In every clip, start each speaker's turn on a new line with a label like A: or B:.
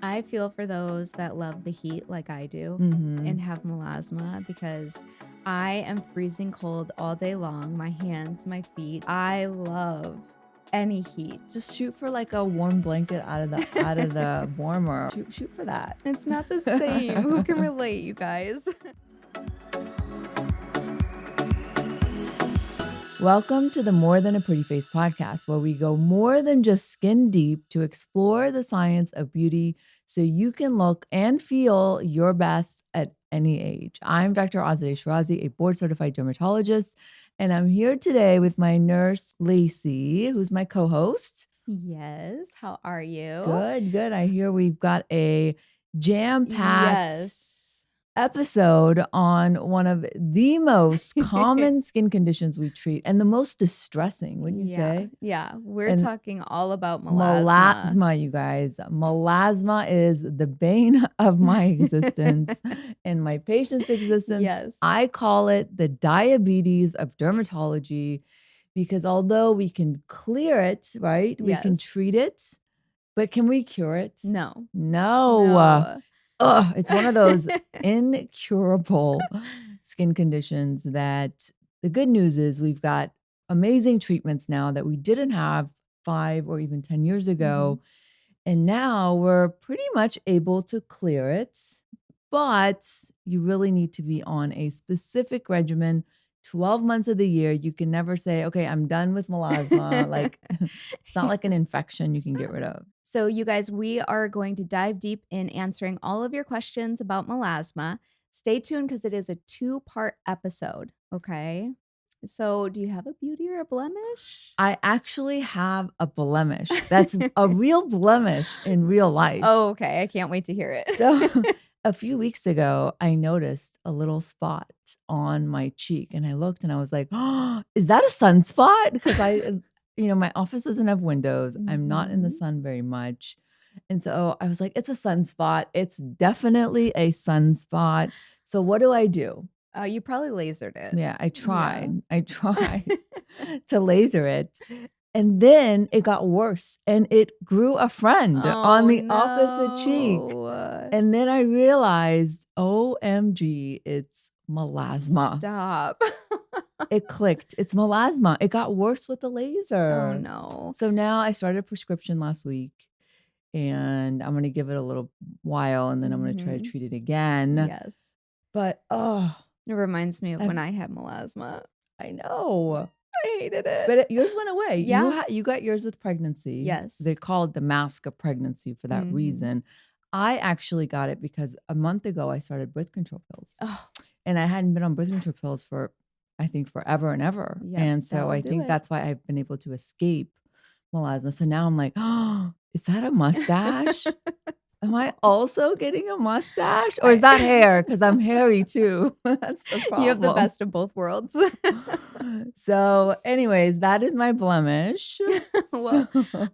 A: I feel for those that love the heat like I do
B: Mm-hmm.
A: and have melasma because I am freezing cold all day long. My hands, my feet. I love any heat.
B: Just shoot for like a warm blanket out of the warmer. Shoot for that.
A: It's not the same. Who can relate, you guys?
B: Welcome to the More Than a Pretty Face podcast, where we go more than just skin deep to explore the science of beauty so you can look and feel your best at any age. I'm Dr. Azi and Nurse Lacie, a board-certified dermatologist, and I'm here today with my nurse, Lacie, who's my co-host.
A: Yes. How are you?
B: Good. I hear we've got a jam-packed
A: Yes.
B: episode on one of the most common skin conditions we treat and the most distressing, wouldn't you say?
A: Yeah. We're
B: And
A: talking all about melasma.
B: Melasma, you guys. Melasma is the bane of my existence and my patient's existence.
A: Yes.
B: I call it the diabetes of dermatology because although we can clear it, right? We can
A: Yes.
B: treat it, but can we cure it?
A: No.
B: It's one of those incurable skin conditions that the good news is we've got amazing treatments now that we didn't have 5 or even 10 years ago. And now we're pretty much able to clear it, but you really need to be on a specific regimen 12 months of the year. You can never say, okay, I'm done with melasma. Like it's not like an infection you can get rid of.
A: So, you guys, we are going to dive deep in answering all of your questions about melasma. Stay tuned because it is a 2-part episode. Okay. So, do you have a beauty or a blemish?
B: I actually have a blemish. That's a real blemish in real life.
A: Oh, okay. I can't wait to hear it.
B: So a few weeks ago, I noticed a little spot on my cheek and I looked and I was like, oh, is that a sunspot? Because my office doesn't have windows. I'm not in the sun very much. And so I was like, it's a sunspot. It's definitely a sunspot. So what do?
A: You probably lasered it.
B: Yeah, I tried to laser it. And then it got worse and it grew a friend on the opposite cheek. And then I realized, OMG, it's melasma.
A: Stop.
B: It clicked. It's melasma. It got worse with the laser.
A: Oh, no.
B: So now I started a prescription last week and I'm going to give it a little while and then I'm going to try to treat it again.
A: Yes.
B: But,
A: it reminds me of when I had melasma.
B: I know.
A: I hated it.
B: But yours went away.
A: Yeah.
B: You got yours with pregnancy.
A: Yes.
B: They call it the mask of pregnancy for that reason. I actually got it because a month ago I started birth control pills.
A: Oh.
B: And I hadn't been on birth control pills for, I think, forever and ever.
A: Yep,
B: and so I think that's why I've been able to escape melasma. So now I'm like, oh, is that a mustache? Am I also getting a mustache? Or is that hair? Because I'm hairy too. That's the problem.
A: You have the best of both worlds.
B: So anyways, that is my blemish.
A: Well,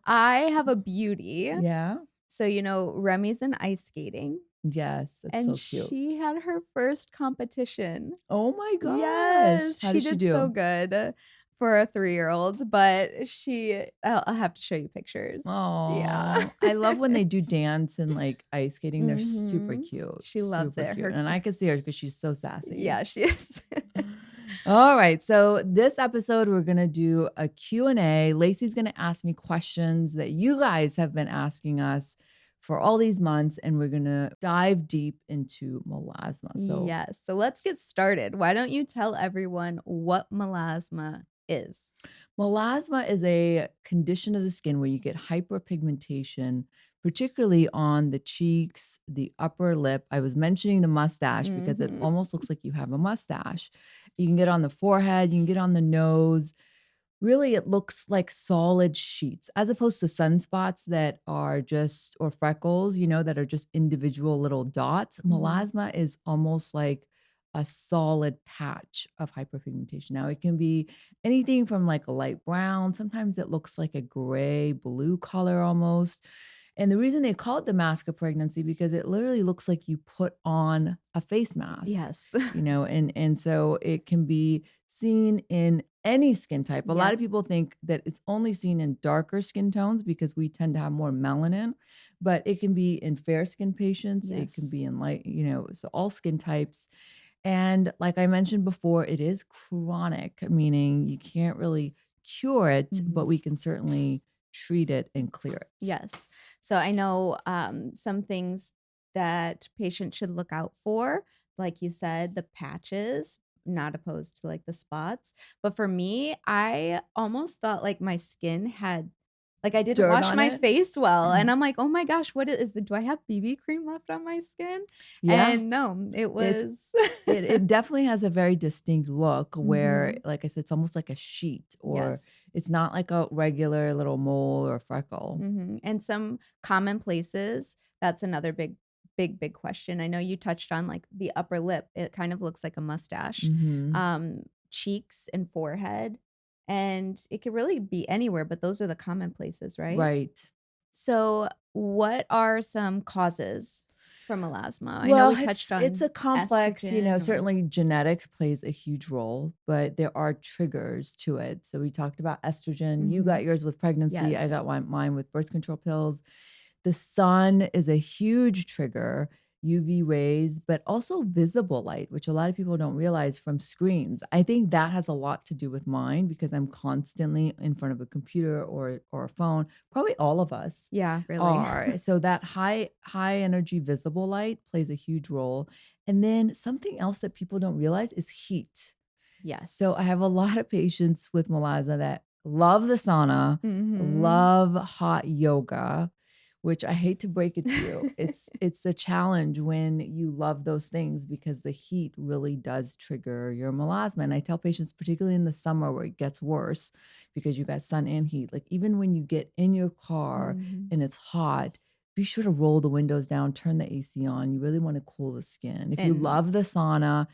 A: I have a beauty.
B: Yeah.
A: So, Remy's in ice skating.
B: Yes. That's
A: And
B: so cute.
A: she had her first competition.
B: Oh my gosh.
A: Yes.
B: How
A: she
B: did
A: did
B: do?
A: so good for a 3-year-old, but I'll have to show you pictures.
B: Oh,
A: yeah.
B: I love when they do dance and like ice skating. They're super cute.
A: She loves it.
B: Cute. And I can see her because she's so sassy.
A: Yeah, she is.
B: All right. So this episode, we're going to do a Q&A. Lacey's going to ask me questions that you guys have been asking us for all these months, and we're going to dive deep into melasma.
A: Yes. So let's get started. Why don't you tell everyone what melasma is?
B: Melasma is a condition of the skin where you get hyperpigmentation, particularly on the cheeks, the upper lip. I was mentioning the mustache because it almost looks like you have a mustache. You can get on the forehead, you can get on the nose. Really, it looks like solid sheets as opposed to sunspots that are just, or freckles, that are just individual little dots. Melasma is almost like a solid patch of hyperpigmentation. Now, it can be anything from like a light brown, sometimes it looks like a gray, blue color almost. And the reason they call it the mask of pregnancy because it literally looks like you put on a face mask,
A: Yes.
B: and so it can be seen in any skin type. A lot
A: Yep.
B: of people think that it's only seen in darker skin tones because we tend to have more melanin, but it can be in fair skin patients, it can
A: Yes.
B: be in light, so all skin types. And like I mentioned before, it is chronic, meaning you can't really cure it, but
A: Mhm.
B: we can certainly treat it and clear it.
A: Yes. So I know some things that patients should look out for, like you said, the patches, not opposed to like the spots. But for me, I almost thought like my skin had, like I didn't
B: Dirt
A: wash
B: on
A: my
B: it?
A: face well. And I'm like, oh my gosh, what do I have BB cream left on my skin?
B: Yeah,
A: And no, it
B: it's
A: was.
B: it definitely has a very distinct look where,
A: Mhm.
B: like I said, it's almost like a sheet, or
A: Yes.
B: it's not like a regular little mole or freckle.
A: And some common places, that's another big question. I know you touched on like the upper lip. It kind of looks like a mustache.
B: Mhm.
A: Cheeks and forehead. And it could really be anywhere, but those are the common places, right?
B: Right.
A: So, what are some causes from melasma? I know
B: Well,
A: we touched
B: it's a
A: on
B: complex,
A: estrogen or
B: certainly genetics plays a huge role, but there are triggers to it. So we talked about estrogen. You
A: Mhm.
B: got yours with pregnancy. I got
A: Yes.
B: mine with birth control pills. The sun is a huge trigger, UV rays, but also visible light, which a lot of people don't realize from screens. I think that has a lot to do with mine because I'm constantly in front of a computer or a phone. Probably all of us
A: Yeah, really.
B: are. So that high energy visible light plays a huge role. And then something else that people don't realize is heat. So I have
A: Yes.
B: a lot of patients with melasma that love the sauna,
A: Mhm.
B: love hot yoga, which I hate to break it to you. It's a challenge when you love those things because the heat really does trigger your melasma. And I tell patients, particularly in the summer where it gets worse because you got sun and heat, like even when you get in your car
A: Mhm.
B: and it's hot, be sure to roll the windows down, turn the AC on. You really want to cool the skin. If you
A: And
B: love the sauna,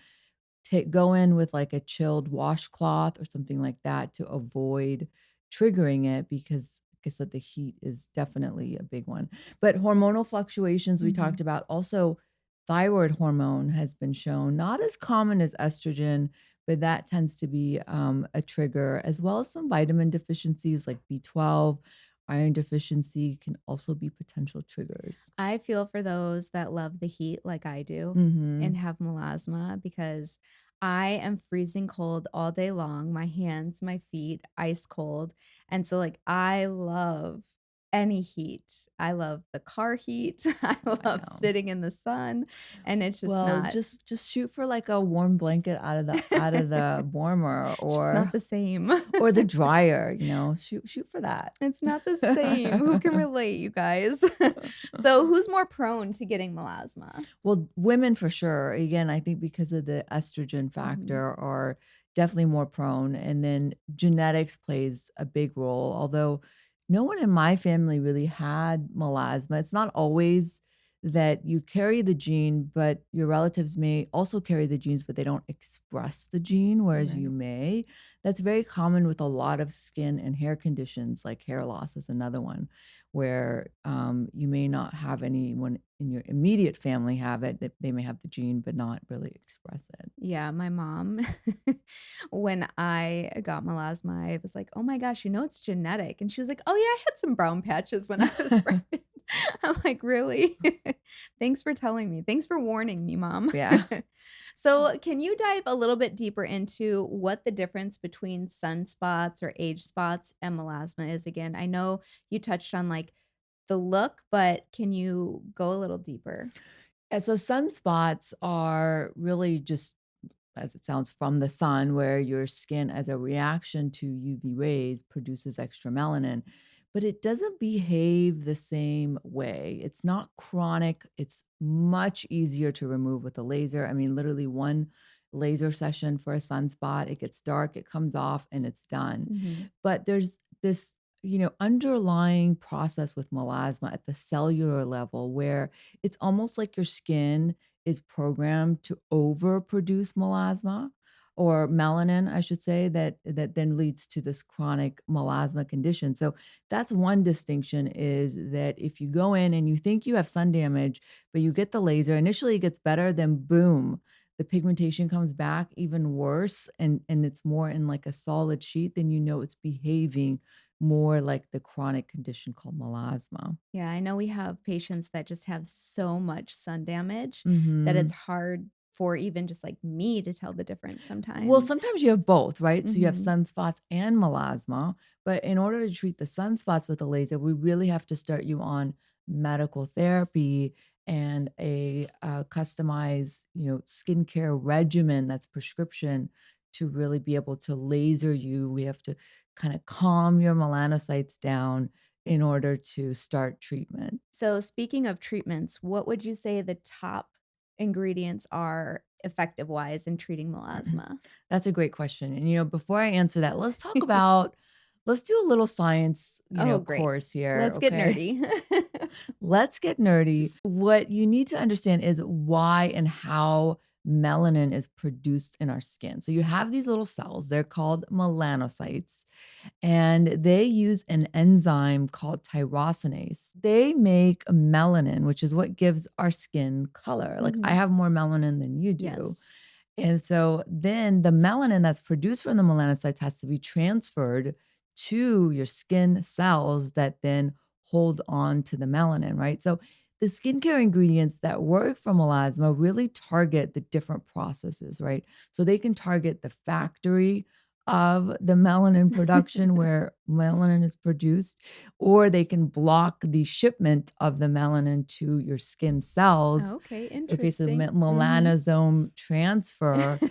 B: go in with like a chilled washcloth or something like that to avoid triggering it because like I said, the heat is definitely a big one. But hormonal fluctuations we
A: Mhm.
B: talked about. Also, thyroid hormone has been shown not as common as estrogen, but that tends to be a trigger, as well as some vitamin deficiencies like B12, iron deficiency can also be potential triggers.
A: I feel for those that love the heat like I do and
B: Hmm.
A: have melasma because I am freezing cold all day long. My hands, my feet, ice cold. And so, like, I love any heat. I love the car heat. I
B: I
A: love
B: know.
A: sitting in the sun. And it's just
B: Well,
A: not,
B: just shoot for like a warm blanket out of the warmer
A: it's just not
B: or
A: the same.
B: or the dryer, shoot for that.
A: It's not the same. Who can relate, you guys? So, who's more prone to getting melasma?
B: Well, women for sure. Again, I think because of the estrogen
A: Mhm.
B: factor are definitely more prone. And then genetics plays a big role. Although no one in my family really had melasma. It's not always that you carry the gene, but your relatives may also carry the genes, but they don't express the gene, whereas you
A: Right.
B: may. That's very common with a lot of skin and hair conditions, like hair loss is another one where you may not have anyone in your immediate family have it, that they may have the gene but not really express it.
A: Yeah, my mom, when I got melasma, I was like, "Oh my gosh, it's genetic." And she was like, "Oh yeah, I had some brown patches when I was pregnant." I'm like, "Really? Thanks for telling me. Thanks for warning me, mom."
B: Yeah.
A: So, can you dive a little bit deeper into what the difference between sunspots or age spots and melasma is again? I know you touched on like the look, but can you go a little deeper?
B: And so sunspots are really just, as it sounds, from the sun, where your skin, as a reaction to UV rays, produces extra melanin, but it doesn't behave the same way. It's not chronic. It's much easier to remove with a laser. I mean, literally one laser session for a sunspot, it gets dark, it comes off, and it's done.
A: Mhm.
B: But there's this, underlying process with melasma at the cellular level where it's almost like your skin is programmed to overproduce melasma or melanin, I should say, that then leads to this chronic melasma condition. So that's one distinction is that if you go in and you think you have sun damage, but you get the laser, initially it gets better, then boom, the pigmentation comes back even worse and it's more in like a solid sheet, then you know it's behaving more like the chronic condition called melasma.
A: Yeah, I know we have patients that just have so much sun damage that it's
B: Mhm.
A: hard for even just like me to tell the difference
B: Well,
A: sometimes.
B: sometimes you have both, right? So you have
A: Mhm.
B: sunspots and melasma, but in order to treat the sunspots with a laser, we really have to start you on medical therapy and a customized, skincare regimen that's prescription to really be able to laser you. We have to kind of calm your melanocytes down in order to start treatment.
A: So speaking of treatments, what would you say the top ingredients are effective wise in treating melasma?
B: That's a great question. And before I answer that, let's do a little science,
A: Oh, great.
B: course here,
A: Let's get
B: okay?
A: nerdy.
B: Let's get nerdy. What you need to understand is why and how melanin is produced in our skin. So you have these little cells, they're called melanocytes, and they use an enzyme called tyrosinase. They make melanin, which is what gives our skin color. Like I
A: Mhm.
B: have more melanin than you do.
A: Yes.
B: And so then the melanin that's produced from the melanocytes has to be transferred to your skin cells that then hold on to the melanin, right? So the skincare ingredients that work for melasma really target the different processes, right? So they can target the factory of the melanin production where melanin is produced, or they can block the shipment of the melanin to your skin cells.
A: Okay,
B: Okay, so
A: interesting. Mhm.
B: melanosome transfer.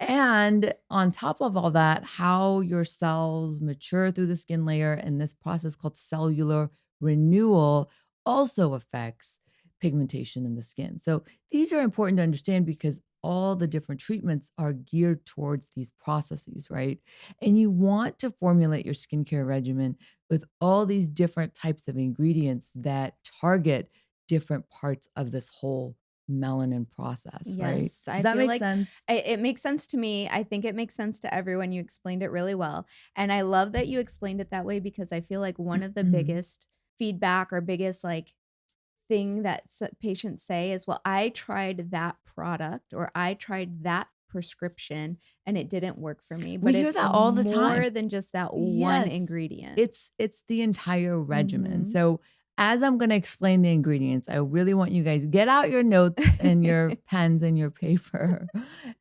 B: And on top of all that, how your cells mature through the skin layer and this process called cellular renewal also affects pigmentation in the skin. So these are important to understand because all the different treatments are geared towards these processes, right? And you want to formulate your skincare regimen with all these different types of ingredients that target different parts of this whole melanin process, right?
A: Yes, I
B: Does that
A: feel
B: make
A: like
B: sense?
A: it makes sense to me. I think it makes sense to everyone. You explained it really well. And I love that you explained it that way because I feel like one of the biggest feedback or biggest like thing that patients say is, well, I tried that product or I tried that prescription and it didn't work for me.
B: We
A: But
B: hear
A: it's
B: that all the time.
A: more than just that one
B: Yes.
A: ingredient.
B: It's the entire regimen.
A: Hmm.
B: So, as I'm gonna explain the ingredients, I really want you guys get out your notes and your pens and your paper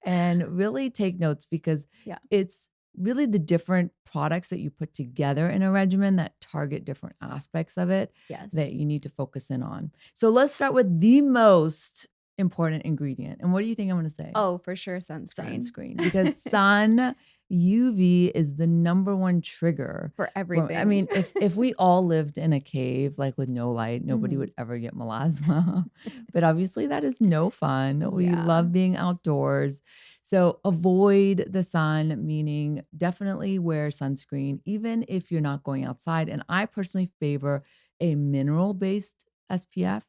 B: and really take notes because
A: Yeah.
B: it's really the different products that you put together in a regimen that target different aspects of it that
A: Yes.
B: you need to focus in on. So, let's start with the most important ingredient. And what do you think I'm gonna say?
A: Oh, for sure. Sunscreen
B: Sunscreen, because sun UV is the number one trigger
A: for
B: for I
A: everything.
B: mean, if we all lived in a cave, like, with no light, nobody
A: Hmm.
B: would ever get melasma, but obviously that is no fun. We
A: Yeah.
B: love being outdoors, so avoid the sun, meaning definitely wear sunscreen even if you're not going outside, and I personally favor a mineral-based SPF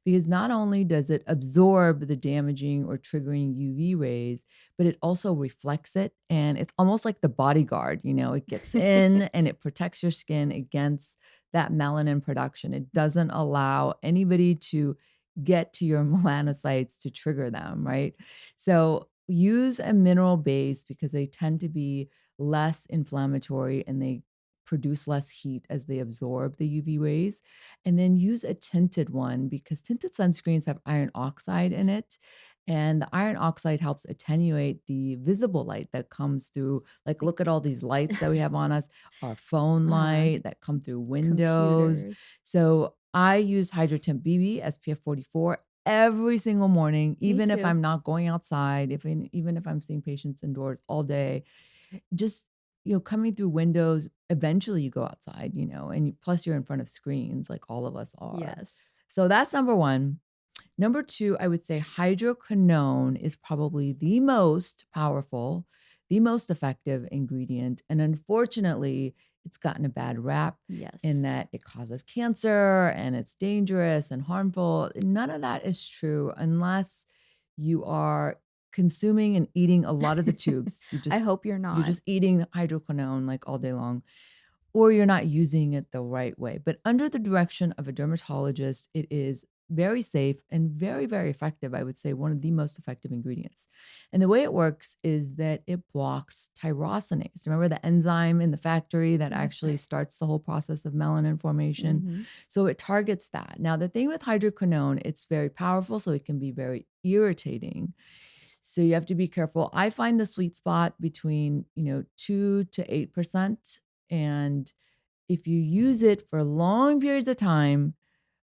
B: because not only does it absorb the damaging or triggering UV rays, but it also reflects it. And it's almost like the bodyguard, it gets in and it protects your skin against that melanin production. It doesn't allow anybody to get to your melanocytes to trigger them, right? So use a mineral base because they tend to be less inflammatory and they produce less heat as they absorb the UV rays. And then use a tinted one because tinted sunscreens have iron oxide in it. And the iron oxide helps attenuate the visible light that comes through. Like,
A: Like
B: look at all these lights that we have on us, our phone
A: uh
B: light that come through windows.
A: computers.
B: So I use Hydro Temp BB SPF 44 every single morning,
A: Me
B: even if
A: too.
B: I'm not going outside, even if I'm seeing patients indoors all day. Just coming through windows, eventually you go outside, and plus you're in front of screens like all of us are.
A: Yes.
B: So that's number 1. Number 2, I would say hydroquinone is probably the most powerful, the most effective ingredient, and unfortunately, it's gotten a bad rap in
A: Yes.
B: that it causes cancer and it's dangerous and harmful. None of that is true unless you are consuming and eating a lot of the tubes.
A: I hope you're
B: You're
A: not.
B: just eating hydroquinone like all day long, or you're not using it the right way. But under the direction of a dermatologist, it is very safe and very, very effective. I would say one of the most effective ingredients. And the way it works is that it blocks tyrosinase. Remember the enzyme in the factory that actually starts the whole process of melanin formation?
A: Mhm.
B: So it targets that. Now, the thing with hydroquinone, it's very powerful, so it can be very irritating. So you have to be careful. I find the sweet spot between, 2 to 8%. And if you use it for long periods of time,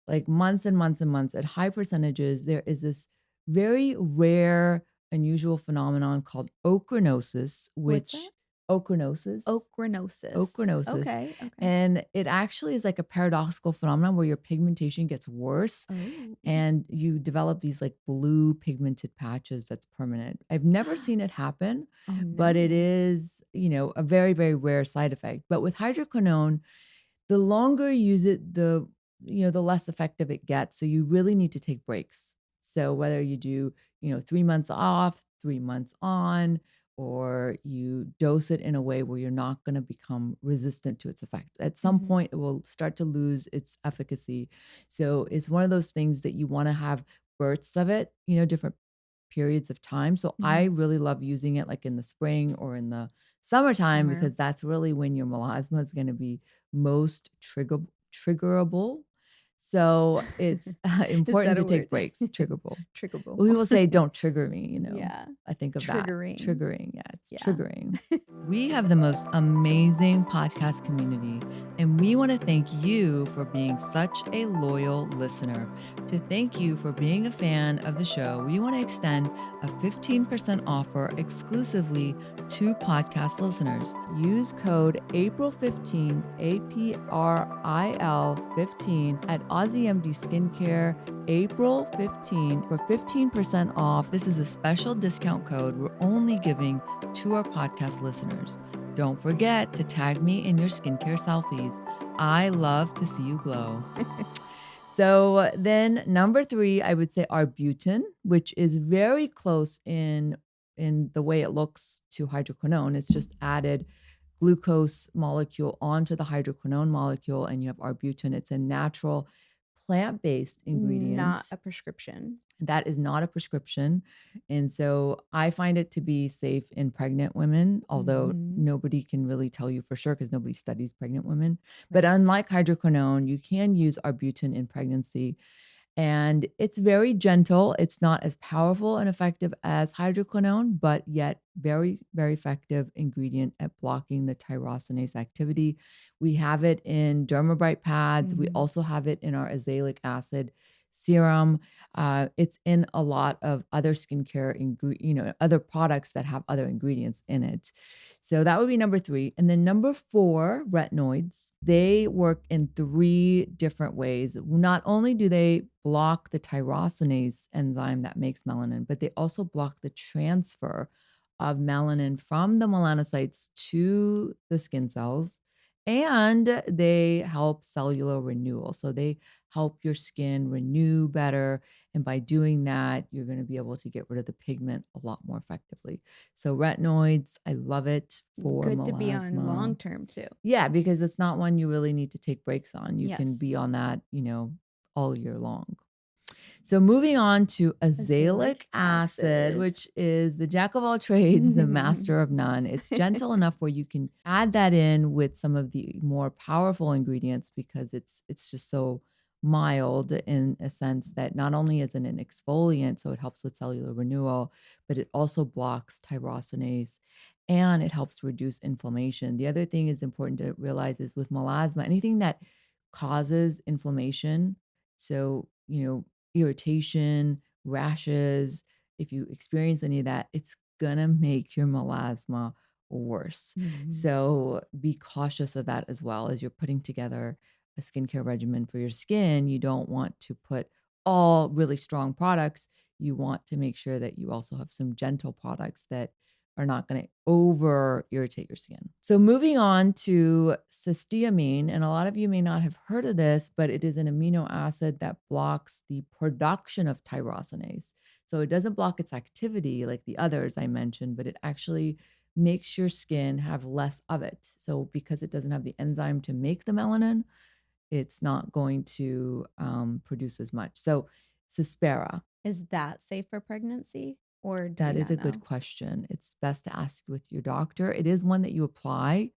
B: like months and months and months at high percentages, there is this very rare, unusual phenomenon called ochronosis,
A: What's
B: which
A: that?
B: ochronosis
A: Ochronosis.
B: ochronosis.
A: Okay, okay.
B: And it actually is like a paradoxical phenomenon where your pigmentation gets worse
A: Oh.
B: and you develop these like blue pigmented patches that's permanent. I've never seen it happen,
A: Oh,
B: but it
A: no.
B: is, a very, very rare side effect. But with hydroquinone, the longer you use it, the less effective it gets. So you really need to take breaks. So whether you do, 3 months off, 3 months on, or you dose it in a way where you're not going to become resistant to its effect. At some
A: Mhm,
B: point, it will start to lose its efficacy. So it's one of those things that you want to have bursts of it, different periods of time. So I
A: mhm.
B: really love using it like in the spring or in the summertime
A: Summer.
B: because that's really when your melasma is going to be most triggerable. So it's
A: Is
B: important
A: that
B: to
A: a
B: take
A: word?
B: breaks. Triggerable.
A: Triggerable.
B: People say, "Don't trigger me."
A: Yeah.
B: I think of that.
A: Triggering.
B: Triggering, yeah, it's
A: Yeah.
B: triggering. We have the most amazing podcast community, and we want to thank you for being such a loyal listener. To thank you for being a fan of the show, we want to extend a 15% offer exclusively to podcast listeners. Use code April15, APRIL15 at AziMD Skincare April 15 for 15% off. This is a special discount code we're only giving to our podcast listeners. Don't forget to tag me in your skincare selfies. I love to see you glow. So then number 3, I would say arbutin, which is very close in the way it looks to hydroquinone. It's just added glucose molecule onto the hydroquinone molecule, and you have arbutin. It's a natural plant-based
A: Not
B: ingredient
A: a prescription.
B: that is not a prescription. And so I find it to be safe in pregnant women, although
A: Mhm.
B: nobody can really tell you for sure because nobody studies pregnant women. But
A: Right.
B: unlike hydroquinone, you can use arbutin in pregnancy. And it's very gentle. It's not as powerful and effective as hydroquinone, but yet very, very effective ingredient at blocking the tyrosinase activity. We have it in Dermabrite pads. We
A: Mhm.
B: also have it in our azelaic acid serum. It's in a lot of other skincare, other products that have other ingredients in it. So that would be number 3. And then number 4, retinoids. They work in 3 different ways. Not only do they block the tyrosinase enzyme that makes melanin, but they also block the transfer of melanin from the melanocytes to the skin cells. And they help cellular renewal. So they help your skin renew better. And by doing that, you're going to be able to get rid of the pigment a lot more effectively. So retinoids, I love it for
A: Good to be on long
B: melasma.
A: term too.
B: Yeah, because it's not one you really need to take breaks on. You can be
A: Yes.
B: on that, all year long. So moving on to azelaic
A: Azelaic
B: acid,
A: acid.
B: which is the jack of all trades, the master of none. It's gentle enough where you can add that in with some of the more powerful ingredients because it's just so mild in a sense that not only is it an exfoliant, so it helps with cellular renewal, but it also blocks tyrosinase and it helps reduce inflammation. The other thing is important to realize is with melasma, anything that causes inflammation, so, irritation, rashes, if you experience any of that, it's gonna make your melasma worse.
A: Mhm.
B: So be cautious of that as well as you're putting together a skincare regimen for your skin. You don't want to put all really strong products. You want to make sure that you also have some gentle products that are not going to over irritate your skin. So moving on to cysteamine, and a lot of you may not have heard of this, but it is an amino acid that blocks the production of tyrosinase. So it doesn't block its activity like the others I mentioned, but it actually makes your skin have less of it. So because it doesn't have the enzyme to make the melanin, it's not going to produce as much. So Cispera,
A: Is that safe for pregnancy, or do
B: that
A: we
B: is
A: not
B: a good
A: know?
B: question. It's best to ask with your doctor. It is one that you apply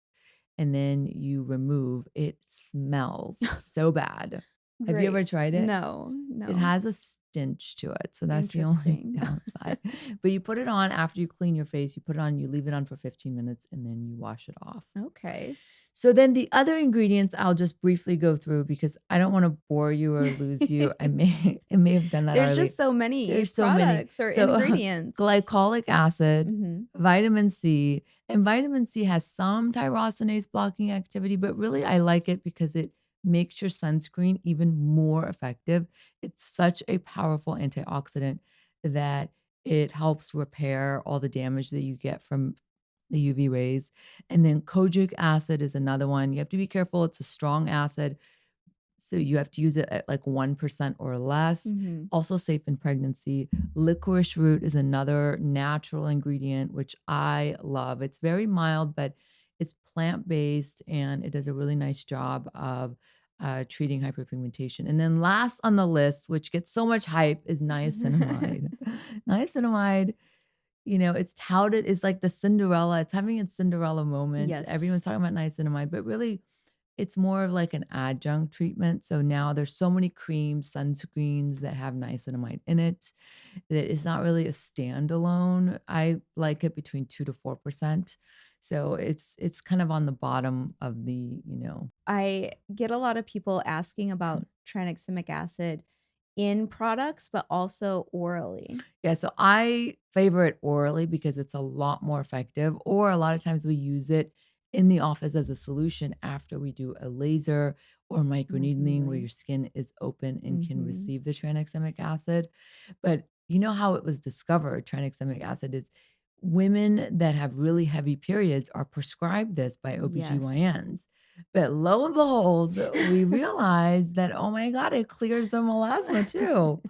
B: and then you remove. It smells so bad. Have you ever
A: Great.
B: tried it?
A: No,
B: It
A: no.
B: has a stench to it, so that's the only
A: Interesting.
B: downside. But you put it on after you clean your face, you put it on, you leave it on for 15 minutes, and then you wash it off.
A: Okay.
B: So then the other ingredients I'll just briefly go through because I don't wanna bore you or lose you. I may have done that
A: There's
B: already.
A: just so many
B: There's so many.
A: products or
B: So,
A: ingredients.
B: glycolic acid,
A: Mhm.
B: vitamin C, and vitamin C has some tyrosinase blocking activity, but really I like it because it makes your sunscreen even more effective. It's such a powerful antioxidant that it helps repair all the damage that you get from the UV rays. And then kojic acid is another one. You have to be careful. It's a strong acid. So you have to use it at like 1% or less.
A: Mhm.
B: Also safe in pregnancy. Licorice root is another natural ingredient, which I love. It's very mild, but it's plant-based and it does a really nice job of treating hyperpigmentation. And then last on the list, which gets so much hype, is niacinamide. Niacinamide, it's touted as like the Cinderella. It's having its Cinderella moment. Everyone's
A: Yes.
B: talking about niacinamide, but really it's more of like an adjunct treatment. So now there's so many creams, sunscreens that have niacinamide in it that it's not really a standalone. I like it between 2 to 4%. So it's kind of on the bottom of the.
A: I get a lot of people asking about tranexamic acid in products, but also orally.
B: Yeah, so I favor it orally because it's a lot more effective, or a lot of times we use it in the office as a solution after we do a laser or microneedling where
A: Microneedling.
B: your skin is open and can
A: Mhm.
B: receive the tranexamic acid. But you know how it was discovered, tranexamic acid is women that have really heavy periods are prescribed this by
A: Yes.
B: OBGYNs. But lo and behold, we realized that, oh my God, it clears the melasma too.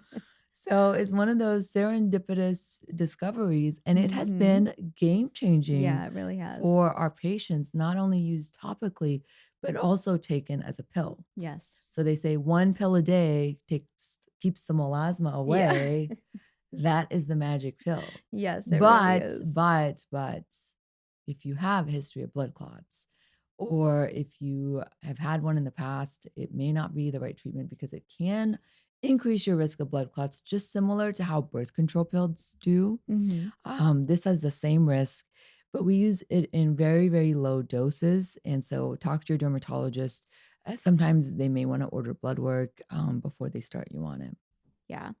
B: So it's one of those serendipitous discoveries, and it has
A: Mhm.
B: been game changing
A: Yeah, it really has.
B: for our patients, not only used topically, but also taken as a pill.
A: Yes.
B: So they say one pill a day keeps the melasma
A: Yeah.
B: away. That is the magic pill.
A: Yes, it really
B: But,
A: is.
B: but, but if you have a history of blood clots, or if you have had one in the past, it may not be the right treatment because it can increase your risk of blood clots, just similar to how birth control pills do.
A: Mhm.
B: This has the same risk, but we use it in very, very low doses. And so talk to your dermatologist. Sometimes they may want to order blood work before they start you on it.
A: Yeah.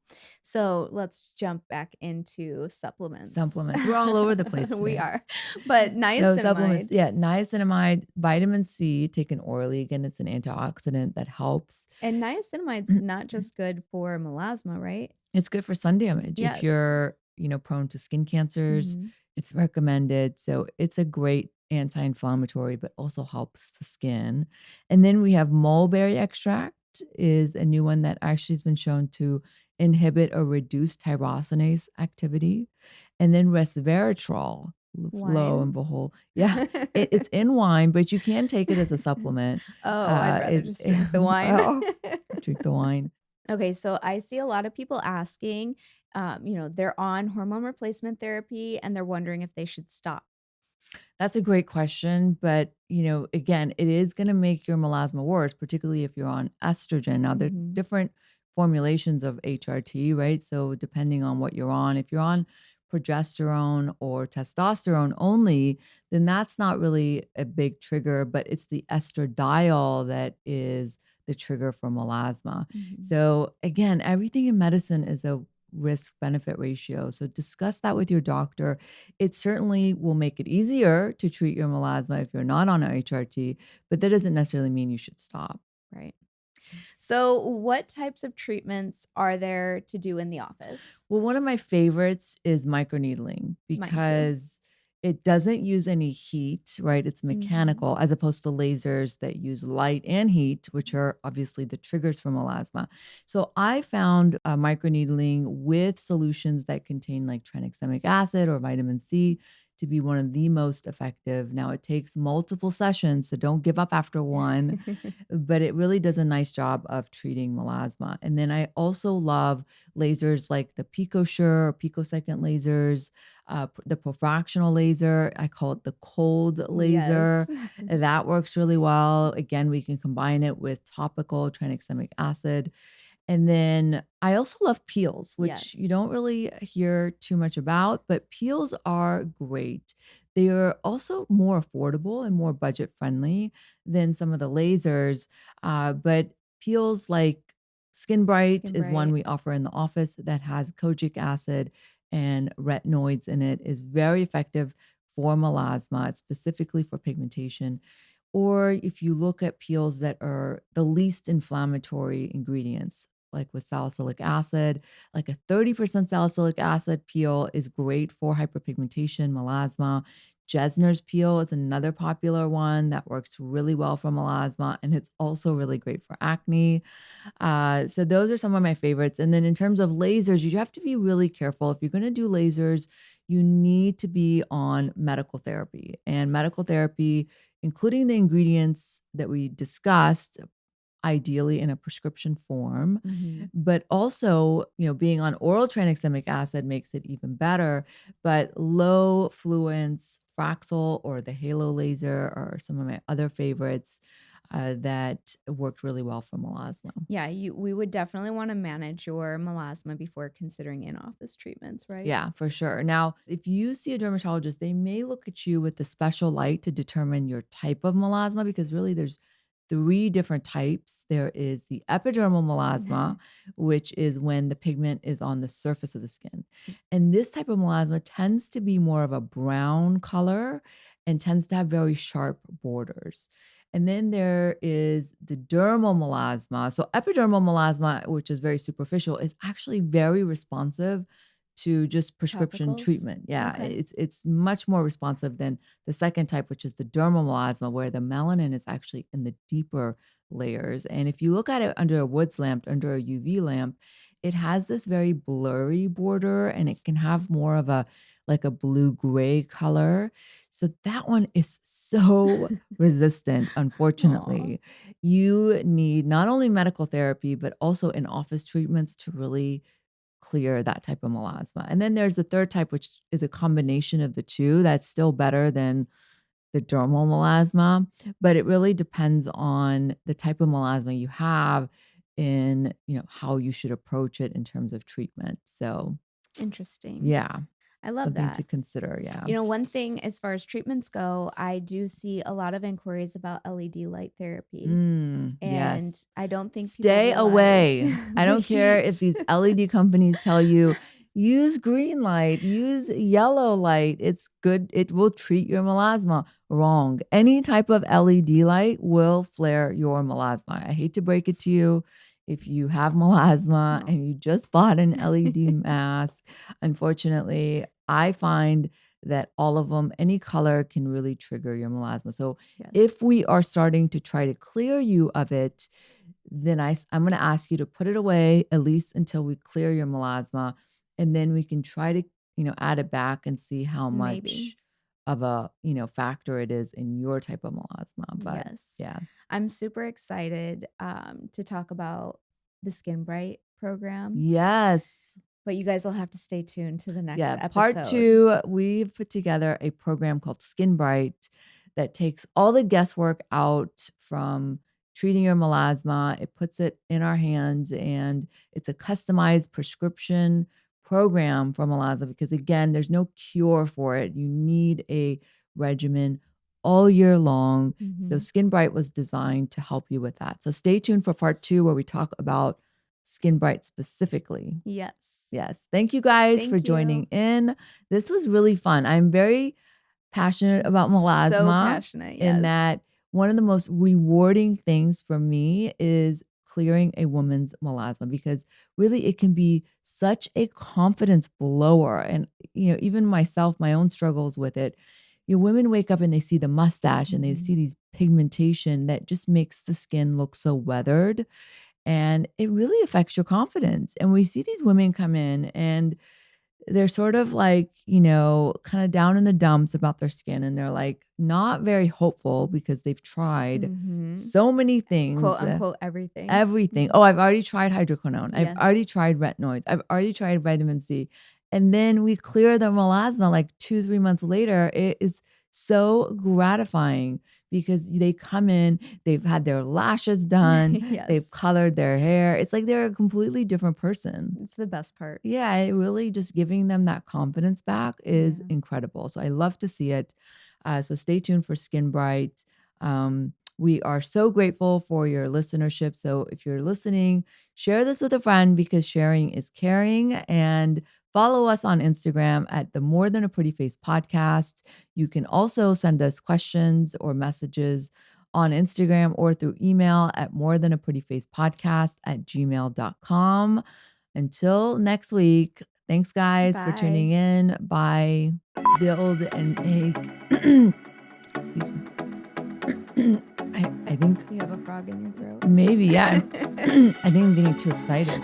A: So let's jump back into supplements.
B: Supplements. We're all over the place
A: We
B: today.
A: are. But
B: So supplements,
A: niacinamide
B: yeah, niacinamide, vitamin C taken orally. Again, it's an antioxidant that helps.
A: and niacinamide's not just good for melasma, right?
B: It's good for sun damage. If
A: Yes.
B: you're prone to skin cancers,
A: Mhm.
B: it's recommended. So it's a great anti-inflammatory, but also helps the skin. And then we have mulberry extract is a new one that actually has been shown to inhibit or reduce tyrosinase activity. And then resveratrol, lo and
A: Wine?
B: behold, yeah, it's in wine, but you can take it as a supplement.
A: Oh, I'd rather
B: Is
A: just drink the wine.
B: oh, drink the wine.
A: Okay, so I see a lot of people asking, they're on hormone replacement therapy and they're wondering if they should stop.
B: That's a great question, but, again, it is gonna make your melasma worse, particularly if you're on estrogen. Now, there are
A: Mhm.
B: different formulations of HRT, right? So, depending on what you're on, if you're on progesterone or testosterone only, then that's not really a big trigger, but it's the estradiol that is the trigger for melasma.
A: Mhm.
B: So, again, everything in medicine is a risk benefit ratio. So, discuss that with your doctor. It certainly will make it easier to treat your melasma if you're not on a HRT, but that doesn't necessarily mean you should stop.
A: Right. So, what types of treatments are there to do in the office?
B: Well, one of my favorites is microneedling
A: Mine too.
B: because It doesn't use any heat, right? It's
A: Mhm.
B: mechanical as opposed to lasers that use light and heat, which are obviously the triggers for melasma. So I found microneedling with solutions that contain like tranexamic acid or vitamin C to be one of the most effective. Now it takes multiple sessions, so don't give up after one, but it really does a nice job of treating melasma. And then I also love lasers like the picosure or picosecond lasers, the profractional laser. I call it the cold
A: Yes.
B: laser. That works really well. Again, we can combine it with topical tranexamic acid. And then I also love peels, which you
A: Yes.
B: don't really hear too much about, but peels are great. They are also more affordable and more budget friendly than some of the lasers. But peels like Skin Bright
A: Skin
B: is one
A: Bright.
B: we offer in the office that has kojic acid and retinoids in it, is very effective for melasma, specifically for pigmentation. Or if you look at peels that are the least inflammatory ingredients, like with salicylic acid, like a 30% salicylic acid peel is great for hyperpigmentation, melasma. Jesner's peel is another popular one that works really well for melasma, and it's also really great for acne. So those are some of my favorites. And then in terms of lasers, you have to be really careful. If you're going to do lasers, you need to be on medical therapy. And medical therapy, including the ingredients that we discussed, ideally in a prescription form,
A: Mhm.
B: but also, being on oral tranexamic acid makes it even better. But low fluence Fraxel or the Halo laser are some of my other favorites that worked really well for melasma.
A: Yeah, we would definitely wanna manage your melasma before considering in-office treatments, right?
B: Yeah, for sure. Now, if you see a dermatologist, they may look at you with the special light to determine your type of melasma because really there's three different types. There is the epidermal melasma, which is when the pigment is on the surface of the skin. And this type of melasma tends to be more of a brown color and tends to have very sharp borders. And then there is the dermal melasma. So, epidermal melasma, which is very superficial, is actually very responsive to just prescription
A: Topicals?
B: treatment. Yeah,
A: Okay.
B: it's much more responsive than the second type, which is the dermal melasma, where the melanin is actually in the deeper layers. And if you look at it under a Woods lamp, under a UV lamp, it has this very blurry border and it can have more of a like a blue gray color. So that one is so resistant,
A: Aw.
B: unfortunately. You need not only medical therapy, but also in office treatments to really clear that type of melasma. And then there's a third type, which is a combination of the two that's still better than the dermal melasma, but it really depends on the type of melasma you have in, how you should approach it in terms of treatment. So,
A: Interesting.
B: yeah,
A: I love
B: something to
A: that.
B: consider, yeah.
A: One thing as far as treatments go, I do see a lot of inquiries about LED light therapy, and
B: Yes.
A: I don't think people
B: Stay
A: realize
B: away. I
A: the
B: don't care if
A: heat.
B: these LED companies tell you, use green light, use yellow light. It's good. It will treat your melasma. Wrong. Any type of LED light will flare your melasma. I hate to break it to you. If you have melasma
A: No.
B: and you just bought an LED mask, unfortunately, I find that all of them, any color can really trigger your melasma. So if
A: Yes.
B: we are starting to try to clear you of it, then I'm going to ask you to put it away at least until we clear your melasma, and then we can try to, add it back and see how
A: Maybe.
B: much of a, factor it is in your type of melasma. But
A: Yes.
B: yeah.
A: I'm super excited, to talk about the Skin Bright program,
B: Yes.
A: but you guys will have to stay tuned to the next
B: Yeah, part
A: episode.
B: 2, we've put together a program called Skin Bright that takes all the guesswork out from treating your melasma. It puts it in our hands, and it's a customized prescription program for melasma because, again, there's no cure for it. You need a regimen all year long. So,
A: Mhm.
B: Skin Bright was designed to help you with that. So, stay tuned for part 2 where we talk about Skin Bright specifically.
A: Yes.
B: Yes. Thank you guys for
A: Thank
B: joining
A: you.
B: in. This was really fun. I'm very passionate about
A: So
B: melasma
A: passionate,
B: in
A: yes.
B: that one of the most rewarding things for me is clearing a woman's melasma, because really it can be such a confidence blower. And, even myself, my own struggles with it. Women wake up and they see the mustache and they see
A: Mhm.
B: these pigmentation that just makes the skin look so weathered, and it really affects your confidence. And we see these women come in and they're sort of like, kind of down in the dumps about their skin, and they're like not very hopeful because they've tried
A: Mhm.
B: so many
A: Quote,
B: things.
A: unquote, "everything."
B: Everything.
A: Mhm.
B: Oh, I've already tried hydroquinone. I've already
A: Yes.
B: tried retinoids. I've already tried vitamin C. And then we clear the melasma like 2, 3 months later. It is so gratifying because they come in, they've had their lashes done, they've
A: Yes.
B: colored their hair. It's like they're a completely different person.
A: It's the best part.
B: Yeah, it really just giving them that confidence back is
A: Yeah.
B: incredible. So I love to see it. So stay tuned for Skin Bright. We are so grateful for your listenership. So if you're listening, share this with a friend, because sharing is caring. And follow us on Instagram at the More Than a Pretty Face podcast. You can also send us questions or messages on Instagram or through email at morethanaprettyfacepodcast@gmail.com. Until next week, thanks guys for tuning
A: Bye.
B: in. Bye. Build and make. Excuse me. I think
A: You have a frog in your throat?
B: maybe, yeah. I think I'm getting too excited.